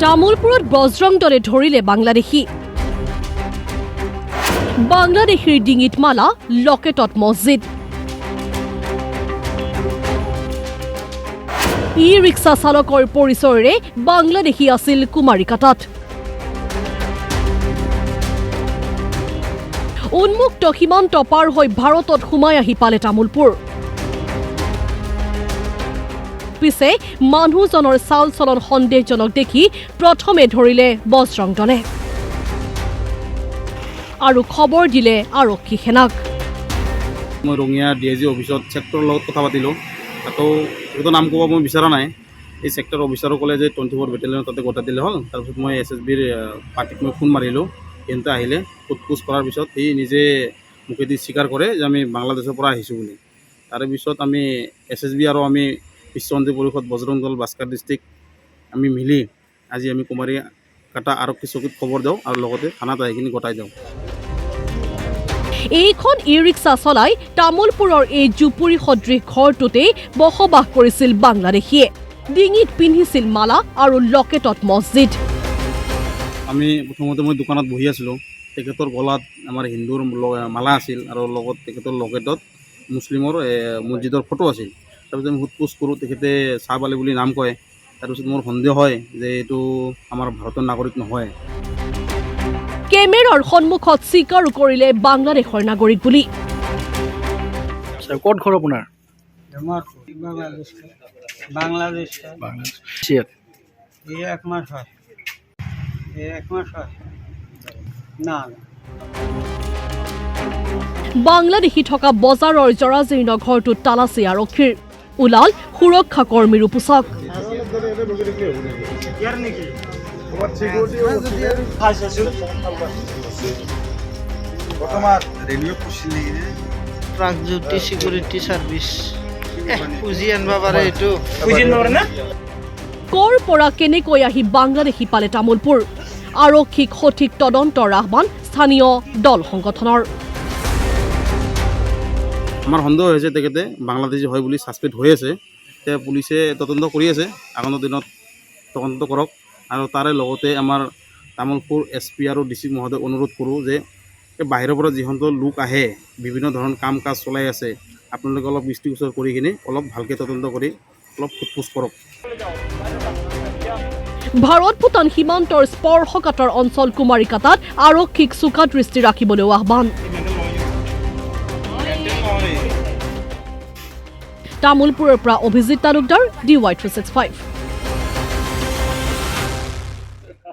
তামুলপুৰত বজৰং দলে ধৰিলে বাংলাদেশী বাংলাদেশীৰ ডিঙিত মালা লকেটত মছজিদ ই ৰিক্সা চালকৰ পৰিচয়েৰে বাংলাদেশী আছিল কুমাৰিকাটাত উন্মুক্ত সীমান্ত পাৰ হৈ ভাৰতত সোমাই আহি পালে তামুলপুৰ পিছে মানুহজনৰ চাল চলন সন্দেহজনক দেখি প্ৰথমে ধৰিলে বজৰং দলে আৰু খবৰ দিলে আৰক্ষী সেনাক মই ৰঙিয়া ডিআইজি অফিচত চেক্টৰৰ লগত কথা পাতিলোঁ তাতো একো নাম ক'ব মই বিচৰা নাই এই চেক্টৰ অফিচাৰো ক'লে যে 24 বেটেলিয়ন তাতে গতাই দিলে হ'ল তাৰপিছত মই SSBৰ পাৰ্টিক মই ফোন মাৰিলোঁ সিহঁতে আহিলে সোধপোছ কৰাৰ পিছত সি নিজে মুখেদি স্বীকাৰ কৰে যে আমি বাংলাদেশৰ পৰা আহিছোঁ বুলি তাৰে পিছত আমি SSB আৰু আমি বিশ্ব শান্তি পৰিষদ বজৰং দল বাস্কাৰ ডিষ্ট্ৰিক্ট আমি মিলি আজি আমি কুমাৰিকাটা আৰক্ষী চকীত খবৰ দিওঁ আৰু লগতে থানাত আহিখিনি গতাই দিওঁ এইখন ই ৰিক্সা চলাই তামুলপুৰৰ এই জুপুৰি সদৃশ ঘৰটোতেই বসবাস কৰিছিল বাংলাদেশীয়ে ডিঙিত পিন্ধিছিল মালা আৰু লকেটত মছজিদ আমি প্ৰথমতে মই দোকানত বহি আছিলোঁ তেখেতৰ গলাত আমাৰ হিন্দুৰ মালা আছিল আৰু লগত তেখেতৰ লকেটত মুছলিমৰ মছজিদৰ ফটো আছিল তাৰপিছত আমি সোধপোছ কৰোঁ তেখেতে চাহ আলী বুলি নাম কয় তাৰপিছত মোৰ সন্দেহ হয় যে এইটো আমাৰ ভাৰতৰ নাগৰিক নহয় কেমেৰাৰ সন্মুখত স্বীকাৰো কৰিলে বাংলাদেশৰ নাগৰিক বুলি ক'ত ঘৰ আপোনাৰ বাংলাদেশ ये एक मास है ना বাংলাদেশী থকা বজাৰৰ জৰাজীৰ্ণ ঘৰটোত তালাচী আৰক্ষীৰ ওলাল সুৰক্ষা কৰ্মীৰো পোছাক प्रागज्योति सिक्युरिटी सर्विस পুঁজি আনবা পাৰে এইটো কৰ পৰা কেনেকৈ আহি বাংলাদেশী পালে তামুলপুৰ আৰক্ষীক সঠিক তদন্তৰ আহ্বান স্থানীয় দল সংগঠনৰ আমাৰ সন্দেহ হৈছে তেখেতে বাংলাদেশী হয় বুলি ছাছপেক্ট হৈ আছে এতিয়া পুলিচে তদন্ত কৰি আছে আগন্তুক দিনত তদন্ত কৰক আৰু তাৰে লগতে আমাৰ তামুলপুৰ SP আৰু DC মহোদয় অনুৰোধ কৰোঁ যে এই বাহিৰৰ পৰা যিসকল লোক আহে বিভিন্ন ধৰণৰ কাম কাজ চলাই আছে আপোনালোকে অলপ দৃষ্টিগোচৰ কৰি কিনে অলপ ভালকৈ তদন্ত কৰি অলপ সোধপোছ কৰক ভাৰত ভূটান সীমান্তৰ স্পৰ্শকাতৰ অঞ্চল কুমাৰিকাটাত আৰক্ষীক চোকা দৃষ্টি ৰাখিবলৈ আহ্বান তামুলপুৰৰ পৰা অভিজিত তালুকদাৰ DY365